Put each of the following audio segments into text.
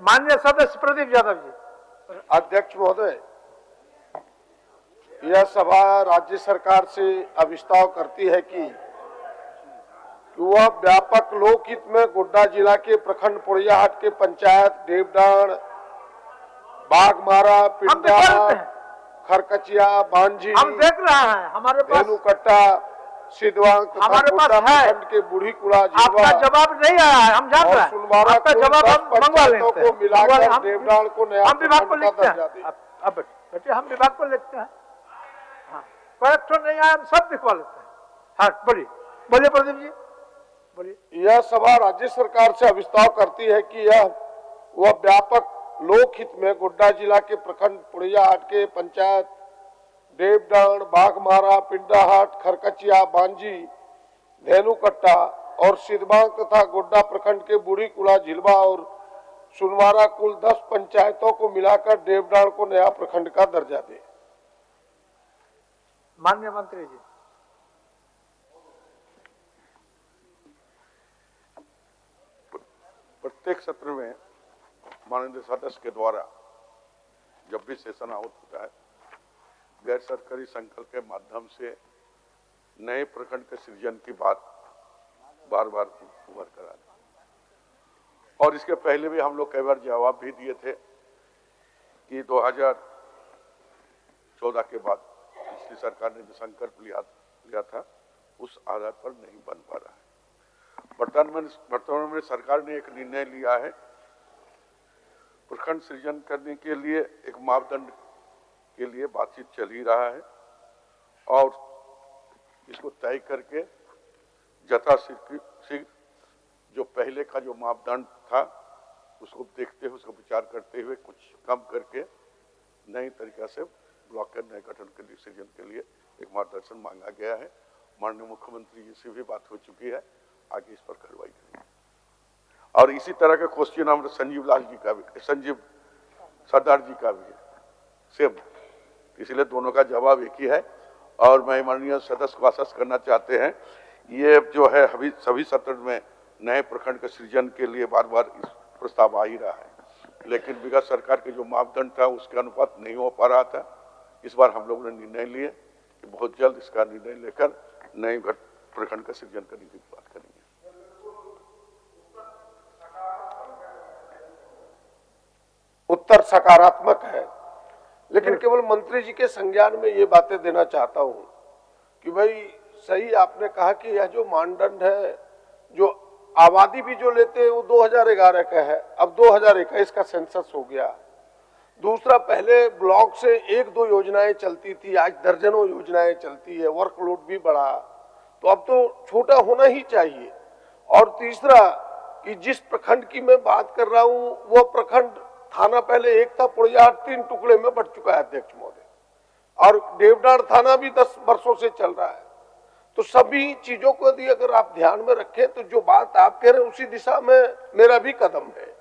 माननीय सदस्य प्रदीप यादव जी। अध्यक्ष महोदय, यह सभा राज्य सरकार से अविस्ताव करती है कि वह व्यापक लोकहित में गोड्डा जिला के प्रखंड पोड़ियाहाट के पंचायत देवडाण, बाघमारा, पिंडा, खरकचिया, बांझी, हम देख रहे हैं, हमारे पास धेनुकट्टा, सिद्धवांग तथा गोड्डा प्रखंड के बूढ़ी कुड़ा, आपका जवाब नहीं आया है, हम जान रहे हैं। आपका जवाब हम मंगवा लेते हैं। को मिलाकर देवडाण को नया हम विभाग को प्रखंड लिखते का हैं। दर्जा दें। अब बेटे हम विभाग को लिखते हैं। हाँ, करेक्टर नहीं आया, हम सब लिखवा लेते हैं। हाँ, बोलिए प्रदीप जी, बोलिए। यह सभा राज्य सरकार से अविस्ताव करती है कि वह व्यापक लोकहित में गोड्डा जिला के प्रखंड पोड़ियाहाट के पंचायत देवडाण, बाघमारा, पिंडाहाट, खरकचिया, बांझी, धेनुकट्टा और सिद्धवांग तथा गोड्डा प्रखंड के बूढ़ी कुड़ा, झिलवा और सुनवारा कुल 10 पंचायतों को मिलाकर देवडाण को नया प्रखंड का दर्जा दे। माननीय मंत्री जी। प्रत्येक सत्र में माननीय सदस्य के द्वारा जब भी सेशन आउट होता है, गैर सरकारी संकल्प के माध्यम से नए प्रखंड के सृजन की बात बार बार उभर कर आती है। और इसके पहले भी हम लोग कई बार जवाब भी दिए थे कि 2014 के बाद पिछली सरकार ने जो संकल्प लिया था उस आधार पर नहीं बन पा रहा है। वर्तमान में सरकार ने एक निर्णय लिया है, प्रखंड सृजन करने के लिए एक मापदंड के लिए बातचीत चल ही रहा है और इसको तय करके यथाशीघ्र जो पहले का जो मापदंड था उसको देखते हुए, उसको विचार करते हुए कुछ कम करके नई तरीका से ब्लॉक के नए गठन के लिए, सृजन के लिए एक मार्गदर्शन मांगा गया है। माननीय मुख्यमंत्री जी से भी बात हो चुकी है, आगे इस पर कार्रवाई करेंगे। और इसी तरह का क्वेश्चन हमारे संजीव सरदार जी का भी है सेम, इसलिए दोनों का जवाब एक ही है। और मैं माननीय सदस्य को आश्वस्त करना चाहते हैं, ये जो है अभी सभी सत्र में नए प्रखंड के सृजन के लिए बार बार इस प्रस्ताव आ ही रहा है, लेकिन विगत सरकार के जो मापदंड था उसके अनुपात नहीं हो पा रहा था। इस बार हम लोगों ने निर्णय लिए कि बहुत जल्द इसका निर्णय लेकर नए प्रखंड का सृजन करने की बात करेंगे। उत्तर सकारात्मक है, लेकिन केवल मंत्री जी के संज्ञान में ये बातें देना चाहता हूं कि भाई सही आपने कहा कि यह जो मानदंड है, जो आबादी भी जो लेते हैं वो 2011 का है, अब 2021 का सेंसस हो गया। दूसरा, पहले ब्लॉक से 1-2 योजनाएं चलती थी, आज दर्जनों योजनाएं चलती है, वर्कलोड भी बढ़ा, तो अब तो छोटा होना ही चाहिए। और तीसरा कि जिस प्रखंड की मैं बात कर रहा हूं वह प्रखंड थाना पहले एक था, पोड़ियाहाट 3 टुकड़े में बढ़ चुका है अध्यक्ष महोदय, और देवडाण थाना भी 10 वर्षों से चल रहा है। तो सभी चीजों को यदि अगर आप ध्यान में रखें तो जो बात आप कह रहे हैं उसी दिशा में मेरा भी कदम है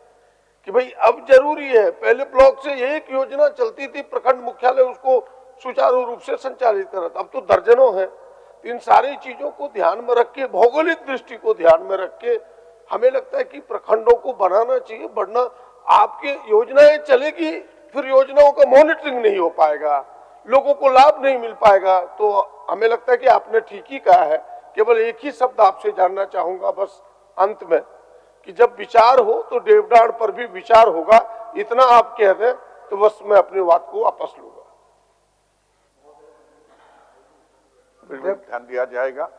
कि भाई अब जरूरी है। पहले ब्लॉक से एक योजना चलती थी, प्रखंड मुख्यालय उसको सुचारू रूप से संचालित कर रहा था, अब तो दर्जनों है। इन सारी चीजों को ध्यान में रख के, भौगोलिक दृष्टि को ध्यान में रख के हमें लगता है कि प्रखंडों को बनाना चाहिए। बढ़ना आपकी योजनाएं चलेगी, फिर योजनाओं का मॉनिटरिंग नहीं हो पाएगा, लोगों को लाभ नहीं मिल पाएगा। तो हमें लगता है कि आपने ठीक ही कहा है। केवल एक ही शब्द आपसे जानना चाहूंगा बस अंत में कि जब विचार हो तो देवडाण पर भी विचार होगा, इतना आप कह दें तो बस मैं अपनी बात को वापस लूंगा। ध्यान दिया जाएगा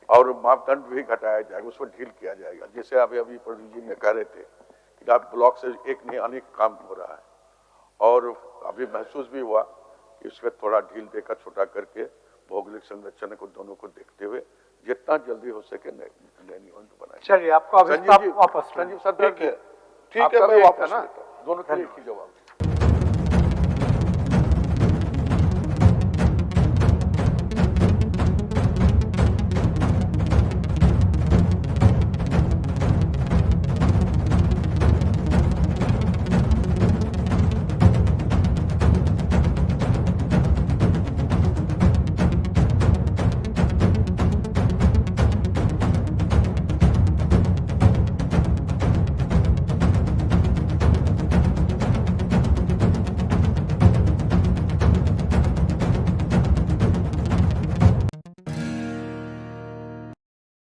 और मापदंड भी घटाया जाएगा, उसको ढील किया जाएगा। जैसे अभी प्रदीप जी ने कह रहे थे कि आप ब्लॉक से एक नहीं अनेक काम हो रहा है, और अभी महसूस भी हुआ कि उसको थोड़ा ढील देकर छोटा करके भौगोलिक संरचना को दोनों को देखते हुए जितना जल्दी हो सके नए निबंध बनाए। चलिए आपको वापस संजीव सर, ठीक है, मैं वापस ना दोनों के लिए एक ही जवाब।